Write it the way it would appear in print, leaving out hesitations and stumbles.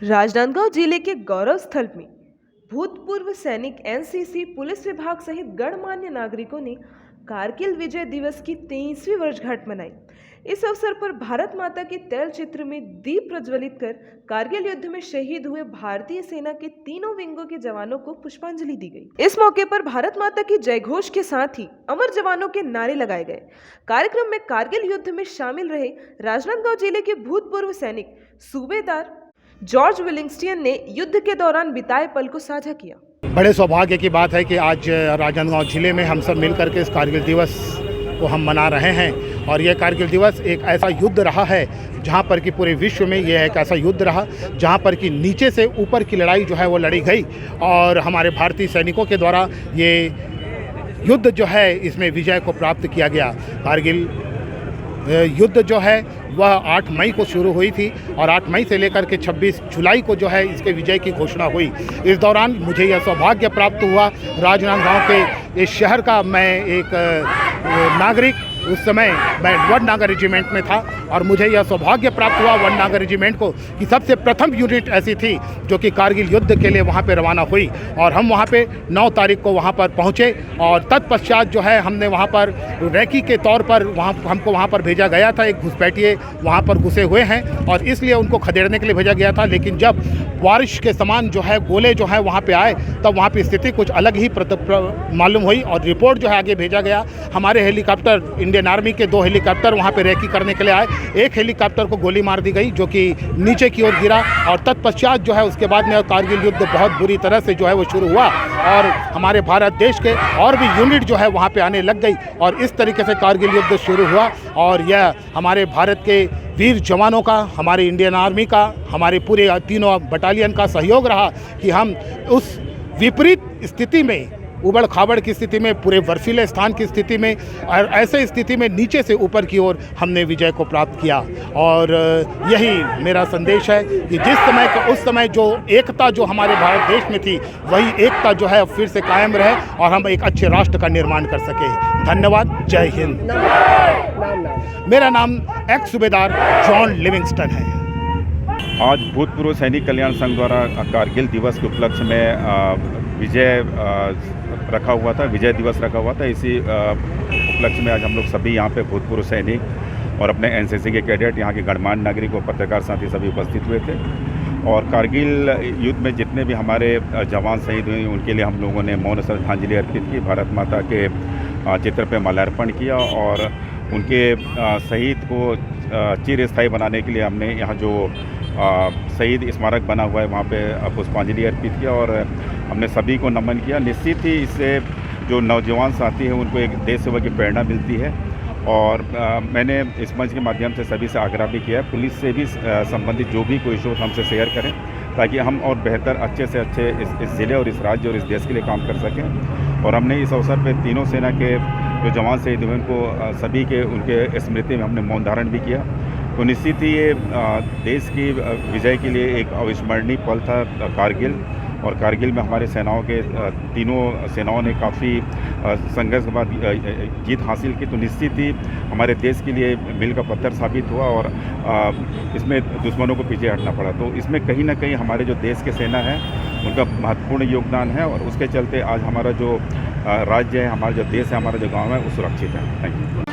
राजनांदगांव जिले के गौरव स्थल में भूतपूर्व सैनिक, एनसीसी, पुलिस विभाग सहित गणमान्य नागरिकों ने कारगिल विजय दिवस की 23वीं वर्षगांठ मनाई। इस अवसर पर भारत माता के तैल चित्र में दीप प्रज्वलित कर कारगिल युद्ध में शहीद हुए भारतीय सेना के तीनों विंगों के जवानों को पुष्पांजलि दी गई। इस मौके पर भारत माता की जयघोष के साथ ही अमर जवानों के नारे लगाए गए। कार्यक्रम में कारगिल युद्ध में शामिल रहे राजनांदगांव जिले के भूतपूर्व सैनिक सूबेदार जॉर्ज विलिंगस्टन ने युद्ध के दौरान बिताए पल को साझा किया। बड़े सौभाग्य की बात है कि आज राजनांदगांव जिले में हम सब मिलकर के इस कारगिल दिवस को हम मना रहे हैं। और यह कारगिल दिवस एक ऐसा युद्ध रहा है जहां पर कि पूरे विश्व में यह एक ऐसा युद्ध रहा जहां पर कि नीचे से ऊपर की लड़ाई जो है वो लड़ी गई और हमारे भारतीय सैनिकों के द्वारा ये युद्ध जो है इसमें विजय को प्राप्त किया गया। कारगिल युद्ध जो है वह 8 मई को शुरू हुई थी और 8 मई से लेकर के 26 जुलाई को जो है इसके विजय की घोषणा हुई। इस दौरान मुझे यह सौभाग्य प्राप्त हुआ, राजनांदगांव के इस शहर का मैं एक नागरिक, उस समय मैं 1 नागा रेजिमेंट में था और मुझे यह सौभाग्य प्राप्त हुआ 1 नागा रेजिमेंट को कि सबसे प्रथम यूनिट ऐसी थी जो कि कारगिल युद्ध के लिए वहाँ पे रवाना हुई और हम वहाँ पे 9 तारीख को वहाँ पर पहुँचे और तत्पश्चात जो है हमने वहाँ पर रैकी के तौर पर हमको वहाँ पर भेजा गया था। एक घुसपैठिए वहाँ पर घुसे हुए हैं और इसलिए उनको खदेड़ने के लिए भेजा गया था, लेकिन जब बारिश के समान जो है गोले जो है वहाँ पे आए तब वहाँ पे स्थिति कुछ अलग ही मालूम हुई और रिपोर्ट जो है आगे भेजा गया। हमारे हेलीकॉप्टर, इंडियन आर्मी के 2 हेलीकॉप्टर वहाँ पे रेकी करने के लिए आए। एक हेलीकॉप्टर को गोली मार दी गई जो कि नीचे की ओर गिरा और तत्पश्चात जो है उसके बाद में कारगिल युद्ध बहुत बुरी तरह से जो है वो शुरू हुआ और हमारे भारत देश के और भी यूनिट जो है वहाँ पे आने लग गई और इस तरीके से कारगिल युद्ध शुरू हुआ। और यह हमारे भारत के वीर जवानों का, हमारे इंडियन आर्मी का, हमारे पूरे तीनों बटालियन का सहयोग रहा कि हम उस विपरीत स्थिति में, उबड़ खाबड़ की स्थिति में, पूरे बर्फीले स्थान की स्थिति में और ऐसे स्थिति में नीचे से ऊपर की ओर हमने विजय को प्राप्त किया। और यही मेरा संदेश है कि जिस समय का उस समय जो एकता जो हमारे भारत देश में थी वही एकता जो है फिर से कायम रहे और हम एक अच्छे राष्ट्र का निर्माण कर सके। धन्यवाद। जय हिंद। मेरा नाम एक्स सूबेदार जॉन लिविंगस्टन है। आज भूतपूर्व सैनिक कल्याण संघ द्वारा कारगिल दिवस के उपलक्ष्य में विजय रखा हुआ था, विजय दिवस रखा हुआ था। इसी उपलक्ष्य में आज हम लोग सभी यहाँ पे भूतपूर्व सैनिक और अपने एनसीसी के कैडेट, यहाँ के गणमान्य नागरिक और पत्रकार साथी सभी उपस्थित हुए थे और कारगिल युद्ध में जितने भी हमारे जवान शहीद हुए उनके लिए हम लोगों ने मौन श्रद्धांजलि अर्पित की, भारत माता के चित्र पर माल्यार्पण किया और उनके शहीद को चिरस्थायी बनाने के लिए हमने यहाँ जो शहीद स्मारक बना हुआ है वहाँ पे पुष्पांजलि अर्पित किया और हमने सभी को नमन किया। निश्चित ही इससे जो नौजवान साथी हैं उनको एक देश सेवा की प्रेरणा मिलती है और मैंने इस मंच के माध्यम से सभी से आग्रह भी किया है, पुलिस से भी संबंधित जो भी कोई इशू हमसे शेयर करें ताकि हम और बेहतर अच्छे से अच्छे इस ज़िले और इस राज्य और इस देश के लिए काम कर सकें। और हमने इस अवसर पर तीनों सेना के जो जवान शहीद हुए उनको सभी के उनके स्मृति में हमने मौन धारण भी किया। तो निश्चित ही ये देश की विजय के लिए एक अविस्मरणीय पल था कारगिल और कारगिल में हमारे सेनाओं के तीनों सेनाओं ने काफ़ी संघर्ष के बाद जीत हासिल की। तो निश्चित ही हमारे देश के लिए मील का पत्थर साबित हुआ और इसमें दुश्मनों को पीछे हटना पड़ा। तो इसमें कहीं ना कहीं हमारे जो देश के सेना है उनका महत्वपूर्ण योगदान है और उसके चलते आज हमारा जो राज्य है, हमारा जो देश है, हमारा जो गाँव है वो सुरक्षित है। Thank you.